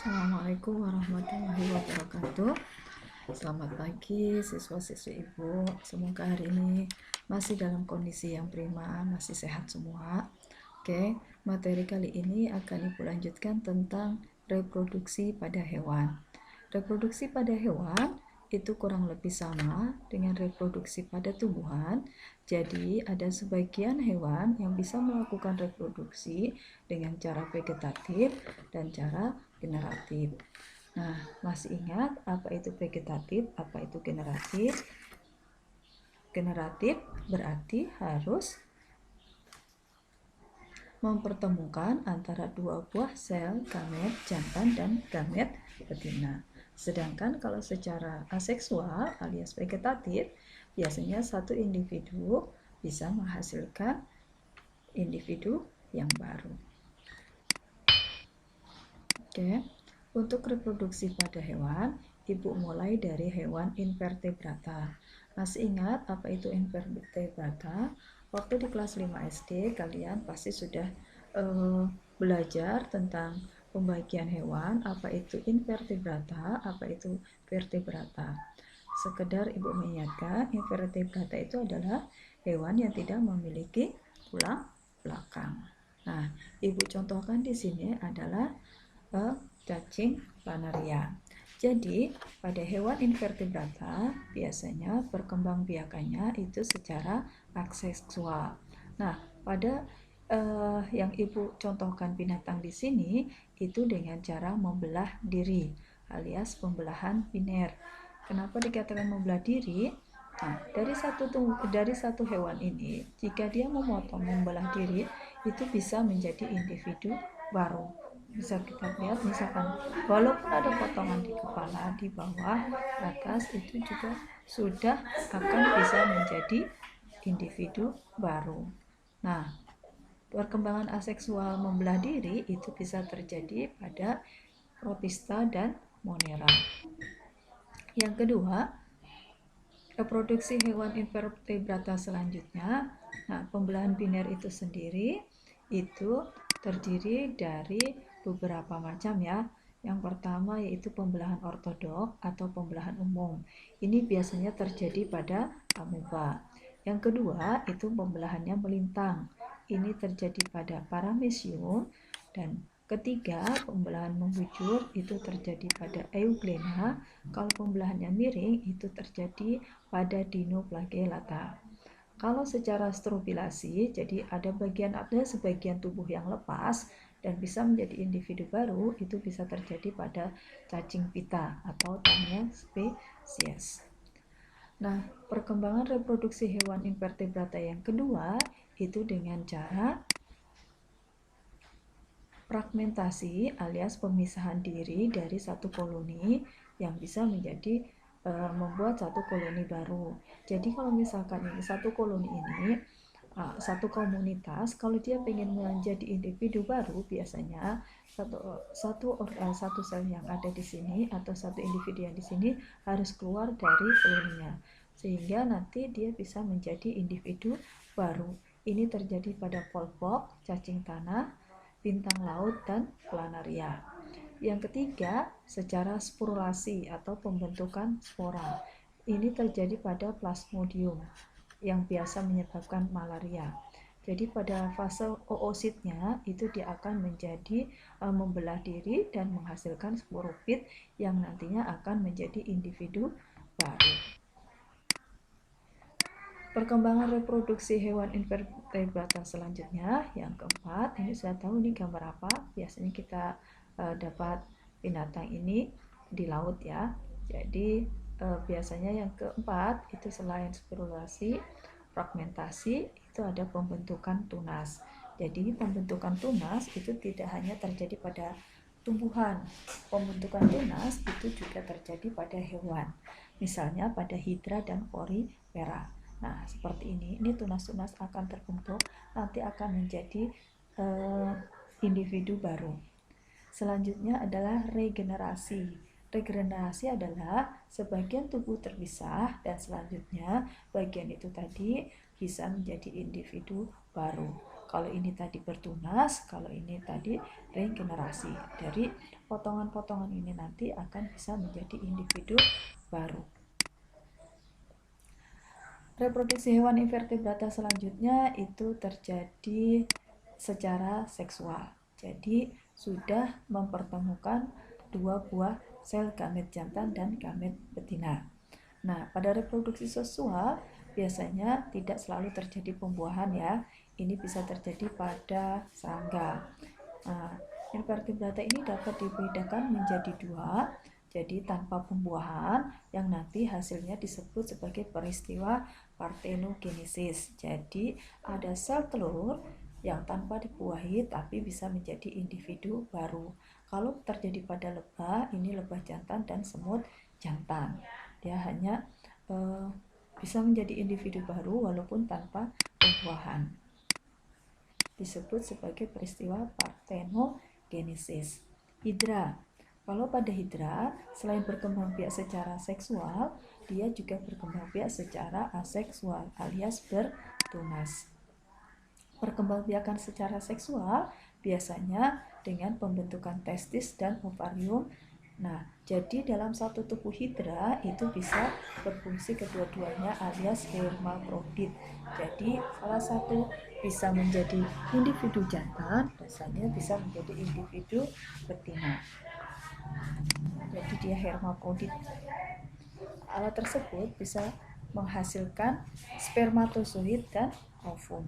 Assalamualaikum warahmatullahi wabarakatuh. Selamat pagi siswa-siswi Ibu. Semoga hari ini masih dalam kondisi yang prima, masih sehat semua. Oke, materi kali ini akan Ibu lanjutkan tentang reproduksi pada hewan. Reproduksi pada hewan itu kurang lebih sama dengan reproduksi pada tumbuhan. Jadi, ada sebagian hewan yang bisa melakukan reproduksi dengan cara vegetatif dan cara generatif. Nah, masih ingat apa itu vegetatif, apa itu generatif? Generatif berarti harus mempertemukan antara dua buah sel gamet jantan dan gamet betina. Sedangkan kalau secara aseksual alias vegetatif, biasanya satu individu bisa menghasilkan individu yang baru. Oke, untuk reproduksi pada hewan, Ibu mulai dari hewan invertebrata. Masih ingat apa itu invertebrata? Waktu di kelas 5 SD, kalian pasti sudah belajar tentang pembagian hewan, apa itu invertebrata, apa itu vertebrata. Sekedar Ibu mengingatkan, invertebrata itu adalah hewan yang tidak memiliki tulang belakang. Nah, Ibu contohkan di sini adalah cacing planaria. Jadi, pada hewan invertebrata biasanya perkembangbiakannya itu secara aseksual. Nah, pada yang Ibu contohkan binatang di sini itu dengan cara membelah diri alias pembelahan biner. Kenapa dikatakan membelah diri? Nah, dari satu hewan ini, jika dia membelah diri, itu bisa menjadi individu baru. Bisa kita lihat misalkan walaupun ada potongan di kepala, di bawah, atas, itu juga sudah akan bisa menjadi individu baru. Nah, perkembangan aseksual membelah diri itu bisa terjadi pada Protista dan Monera. Yang kedua, reproduksi hewan invertebrata selanjutnya. Nah, pembelahan biner itu sendiri itu terdiri dari beberapa macam ya. Yang pertama yaitu pembelahan ortodok atau pembelahan umum. Ini biasanya terjadi pada amoeba. Yang kedua itu pembelahannya melintang. Ini terjadi pada paramecium. Dan ketiga, pembelahan membujur itu terjadi pada Euglena. Kalau pembelahannya miring itu terjadi pada Dinoflagellata. Kalau secara strobilasi, jadi ada sebagian tubuh yang lepas dan bisa menjadi individu baru, itu bisa terjadi pada cacing pita atau Tania spesies. Nah, perkembangan reproduksi hewan invertebrata yang kedua itu dengan cara fragmentasi alias pemisahan diri dari satu koloni yang bisa menjadi membuat satu koloni baru. Jadi kalau misalkan ini satu koloni ini satu komunitas, kalau dia ingin menjadi individu baru, biasanya satu sel yang ada di sini atau satu individu yang di sini harus keluar dari koloninya, sehingga nanti dia bisa menjadi individu baru. Ini terjadi pada polpok, cacing tanah, bintang laut, dan planaria. Yang ketiga, secara sporulasi atau pembentukan spora. Ini terjadi pada plasmodium yang biasa menyebabkan malaria. Jadi pada fase oositnya itu dia akan menjadi membelah diri dan menghasilkan sporofit yang nantinya akan menjadi individu baru. Perkembangan reproduksi hewan invertebrata selanjutnya yang keempat, ini sudah tahu nih gambar apa. Biasanya kita dapat binatang ini di laut ya. Jadi biasanya yang keempat itu selain sporulasi, fragmentasi, itu ada pembentukan tunas. Jadi pembentukan tunas itu tidak hanya terjadi pada tumbuhan. Pembentukan tunas itu juga terjadi pada hewan. Misalnya pada hidra dan porifera. Nah, seperti ini tunas-tunas akan terbentuk, nanti akan menjadi individu baru. Selanjutnya adalah regenerasi. Regenerasi adalah sebagian tubuh terpisah dan selanjutnya bagian itu tadi bisa menjadi individu baru. Kalau ini tadi bertunas, kalau ini tadi regenerasi. Dari potongan-potongan ini nanti akan bisa menjadi individu baru. Reproduksi hewan invertebrata selanjutnya itu terjadi secara seksual. Jadi sudah mempertemukan dua buah sel gamet jantan dan gamet betina. Nah, pada reproduksi seksual biasanya tidak selalu terjadi pembuahan ya. Ini bisa terjadi pada serangga. Nah, invertebrata ini dapat dibedakan menjadi dua, jadi tanpa pembuahan yang nanti hasilnya disebut sebagai peristiwa parthenogenesis. Jadi ada sel telur yang tanpa dibuahi tapi bisa menjadi individu baru. Kalau terjadi pada lebah, ini lebah jantan dan semut jantan. Dia hanya bisa menjadi individu baru walaupun tanpa pembuahan. Disebut sebagai peristiwa parthenogenesis. Hidra. Kalau pada hidra, selain berkembang biak secara seksual, dia juga berkembang biak secara aseksual alias bertunas. Perkembangbiakan secara seksual biasanya dengan pembentukan testis dan ovarium. Nah, jadi dalam satu tubuh hidra itu bisa berfungsi kedua-duanya alias hermafrodit. Jadi salah satu bisa menjadi individu jantan, rasanya bisa menjadi individu betina. Jadi dia hermafrodit. Alat tersebut bisa menghasilkan spermatozoid dan ovum.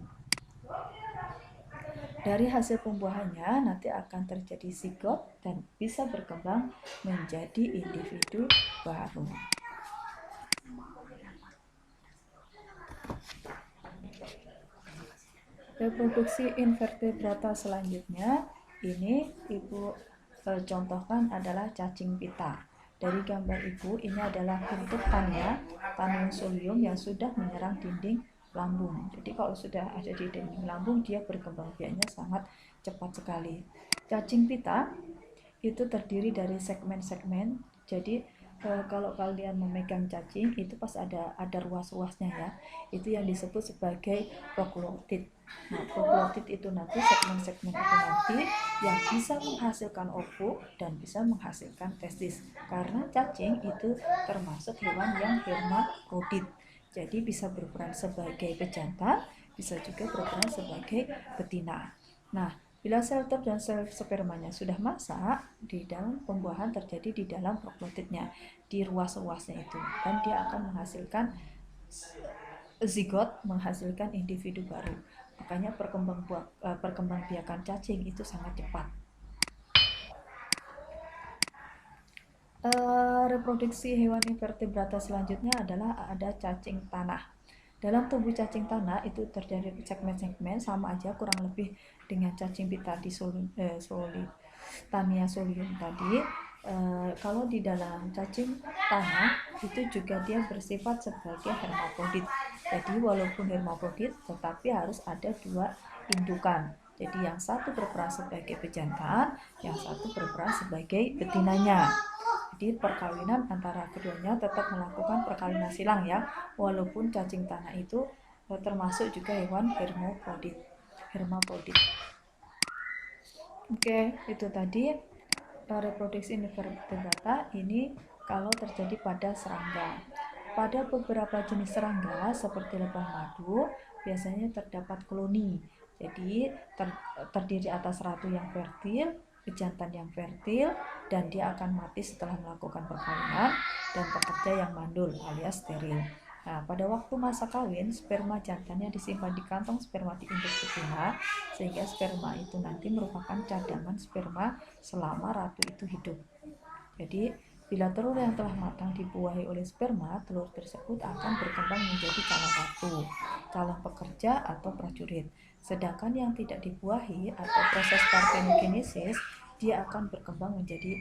Dari hasil pembuahannya nanti akan terjadi zigot dan bisa berkembang menjadi individu baru. Reproduksi invertebrata selanjutnya ini Ibu contohkan adalah cacing pita. Dari gambar Ibu ini adalah bentuk Taenia solium yang sudah menyerang dinding lambung. Jadi kalau sudah ada di dinding lambung, dia berkembang biaknya sangat cepat sekali. Cacing pita itu terdiri dari segmen-segmen. Jadi kalau kalian memegang cacing itu pas ada ruas-ruasnya ya, itu yang disebut sebagai proglotid. Nah, proglotid itu nanti segmen-segmen itu nanti yang bisa menghasilkan ovum dan bisa menghasilkan testis. Karena cacing itu termasuk hewan yang hermafrodit. Jadi bisa berperan sebagai pejantan, bisa juga berperan sebagai betina. Nah, bila sel telur dan sel spermanya sudah masak, di dalam pembuahan terjadi di dalam proglotidnya, di ruas-ruasnya itu, dan dia akan menghasilkan zigot, menghasilkan individu baru. Makanya perkembangbiakan cacing itu sangat cepat. Reproduksi hewan invertebrata selanjutnya adalah ada cacing tanah. Dalam tubuh cacing tanah itu terjadi segmen-segmen sama aja kurang lebih dengan cacing pita di Taenia solium tadi. Kalau di dalam cacing tanah itu juga dia bersifat sebagai hermafrodit. Jadi walaupun hermafrodit tetapi harus ada dua indukan. Jadi yang satu berperan sebagai pejantan, yang satu berperan sebagai betinanya. Jadi perkawinan antara keduanya tetap melakukan perkawinan silang ya, walaupun cacing tanah itu termasuk juga hewan hermafrodit. Oke, itu tadi reproduksi invertebrata ini kalau terjadi pada serangga. Pada beberapa jenis serangga seperti lebah madu biasanya terdapat koloni. Jadi terdiri atas ratu yang fertil, pejantan yang fertil, dan dia akan mati setelah melakukan perkawinan, dan pekerja yang mandul alias steril. Nah, pada waktu masa kawin, sperma jantannya disimpan di kantong sperma di induk betina, sehingga sperma itu nanti merupakan cadangan sperma selama ratu itu hidup. Jadi, bila telur yang telah matang dibuahi oleh sperma, telur tersebut akan berkembang menjadi calon ratu, calon pekerja atau prajurit. Sedangkan yang tidak dibuahi atau proses parthenogenesis, dia akan berkembang menjadi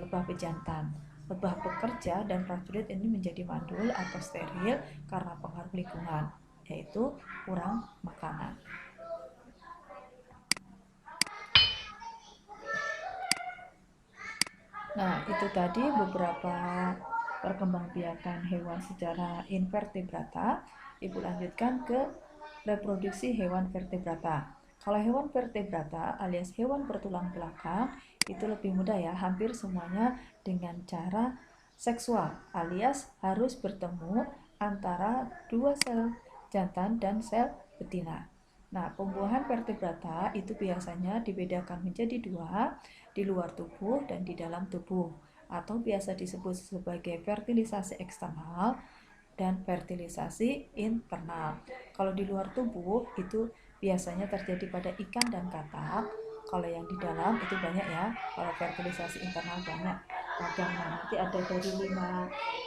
lebah pejantan. Lebah pekerja dan prajurit ini menjadi mandul atau steril karena pengaruh lingkungan, yaitu kurang makanan. Nah, itu tadi beberapa perkembangbiakan hewan secara invertebrata. Ibu lanjutkan ke reproduksi hewan vertebrata. Kalau hewan vertebrata alias hewan bertulang belakang itu lebih mudah ya, hampir semuanya dengan cara seksual alias harus bertemu antara dua sel jantan dan sel betina. Nah, pembuahan vertebrata itu biasanya dibedakan menjadi dua, di luar tubuh dan di dalam tubuh, atau biasa disebut sebagai fertilisasi eksternal dan fertilisasi internal. Kalau di luar tubuh itu biasanya terjadi pada ikan dan katak. Kalau yang di dalam itu banyak ya. Kalau fertilisasi internal banyak. Ragam. Nanti ada dari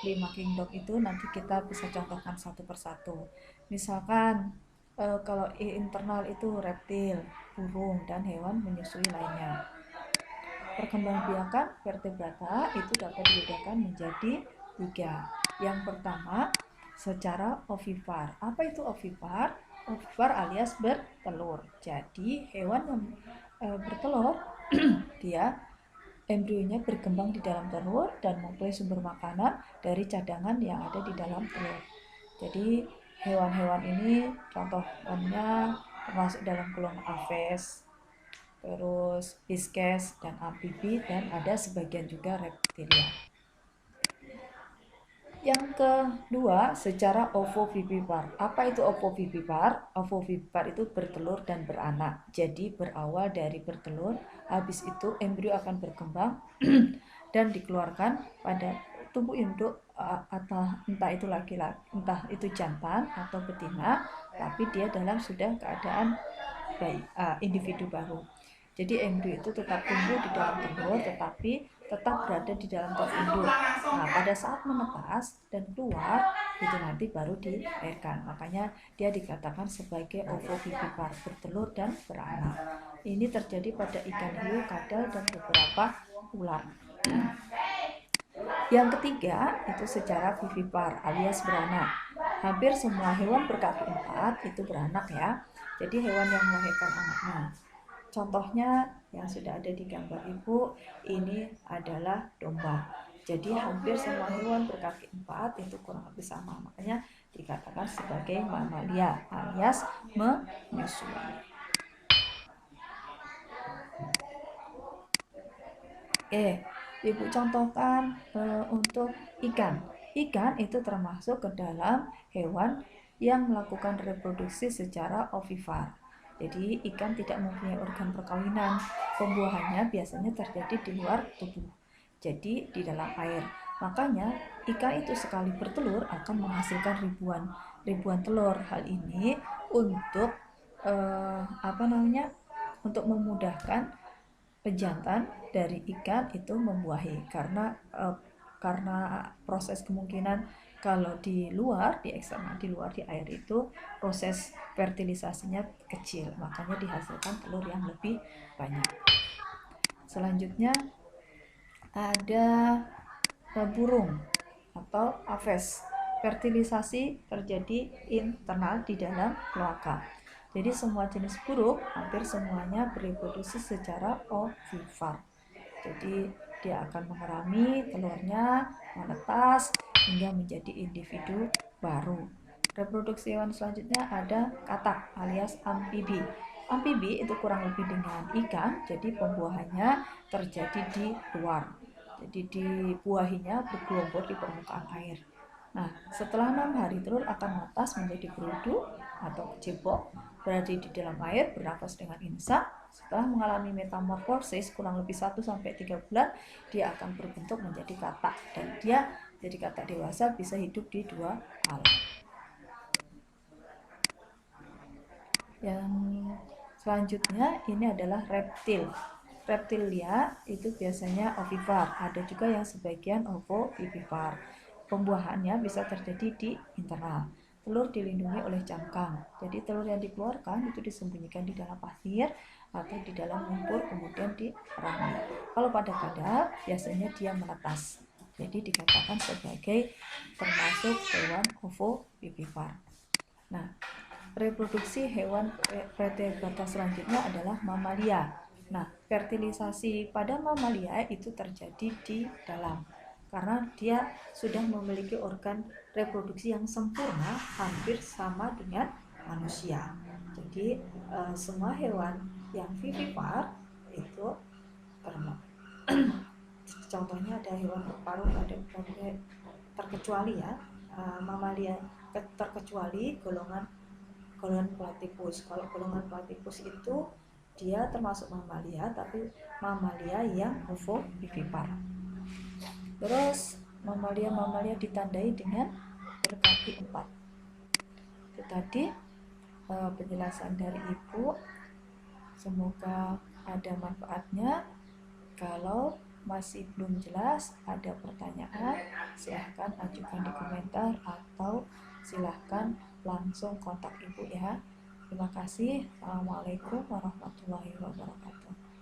lima kingdom itu nanti kita bisa contohkan satu persatu. Misalkan kalau internal itu reptil, burung, dan hewan menyusui lainnya. Perkembangbiakan vertebrata itu dapat dibedakan menjadi tiga. Yang pertama, secara ovipar. Apa itu ovipar? Ovipar alias bertelur. Jadi hewan yang bertelur, dia embrionya berkembang di dalam telur dan mempunyai sumber makanan dari cadangan yang ada di dalam telur. Jadi hewan-hewan ini contohnya termasuk dalam golongan aves, terus pisces dan amfibi, dan ada sebagian juga reptilia. Yang kedua, secara ovovivipar. Apa itu ovovivipar? Ovovivipar itu bertelur dan beranak. Jadi berawal dari bertelur, habis itu embrio akan berkembang dan dikeluarkan pada tubuh induk, atau entah itu laki-laki, entah itu jantan atau betina, tapi dia dalam sudah keadaan bayi, individu baru. Jadi embrio itu tetap tumbuh di dalam telur, tetapi tetap berada di dalam telur induk. Nah, pada saat menetas dan keluar, itu nanti baru dilahirkan. Makanya dia dikatakan sebagai ovovivipar, bertelur dan beranak. Ini terjadi pada ikan hiu, kadal, dan beberapa ular. Yang ketiga, itu secara vivipar alias beranak. Hampir semua hewan berkaki empat itu beranak ya. Jadi hewan yang melahirkan anaknya. Contohnya yang sudah ada di gambar ibu ini adalah domba. Jadi hampir semua hewan berkaki empat itu kurang lebih sama, makanya dikatakan sebagai mamalia alias menyusui. Ibu contohkan untuk ikan. Ikan itu termasuk ke dalam hewan yang melakukan reproduksi secara ovipar. Jadi ikan tidak mempunyai organ perkawinan. Pembuahannya biasanya terjadi di luar tubuh. Jadi di dalam air. Makanya ikan itu sekali bertelur akan menghasilkan ribuan telur. Hal ini untuk untuk memudahkan pejantan dari ikan itu membuahi, karena proses kemungkinan kalau di luar, di eksternal, di luar di air itu proses fertilisasinya kecil, makanya dihasilkan telur yang lebih banyak. Selanjutnya ada burung atau aves. Fertilisasi terjadi internal di dalam kloaka. Jadi semua jenis burung hampir semuanya bereproduksi secara ovipar. Jadi dia akan mengerami telurnya, menetas hingga menjadi individu baru. Reproduksi hewan selanjutnya ada katak alias amfibi. Amfibi itu kurang lebih dengan ikan, jadi pembuahannya terjadi di luar. Jadi dibuahinya bergelombor di permukaan air. Nah, setelah 6 hari telur akan menetas menjadi berudu atau kecebok, berada di dalam air, bernafas dengan insang. Setelah mengalami metamorfosis kurang lebih 1-3 bulan, dia akan berbentuk menjadi katak, dan dia jadi katak dewasa bisa hidup di dua alam. Yang selanjutnya ini adalah reptil. Reptilia itu biasanya ovipar, ada juga yang sebagian ovovivipar. Pembuahannya bisa terjadi di internal. Telur dilindungi oleh cangkang. Jadi telur yang dikeluarkan itu disembunyikan di dalam pasir atau di dalam lumpur kemudian dirami. Kalau pada kadal biasanya dia menetas. Jadi dikatakan sebagai termasuk hewan ovovivipar. Nah, reproduksi hewan vertebrata selanjutnya adalah mamalia. Nah, fertilisasi pada mamalia itu terjadi di dalam, karena dia sudah memiliki organ reproduksi yang sempurna, hampir sama dengan manusia. Jadi semua hewan yang vivipar itu contohnya ada hewan berparuh, ada terkecuali ya mamalia, terkecuali golongan platypus. Kalau golongan platypus itu dia termasuk mamalia, tapi mamalia yang ovovivipar. Terus mamalia ditandai dengan berkaki 4. Itu tadi penjelasan dari Ibu. Semoga ada manfaatnya. Kalau masih belum jelas, ada pertanyaan, silahkan ajukan di komentar atau silahkan langsung kontak Ibu ya. Terima kasih. Assalamualaikum warahmatullahi wabarakatuh.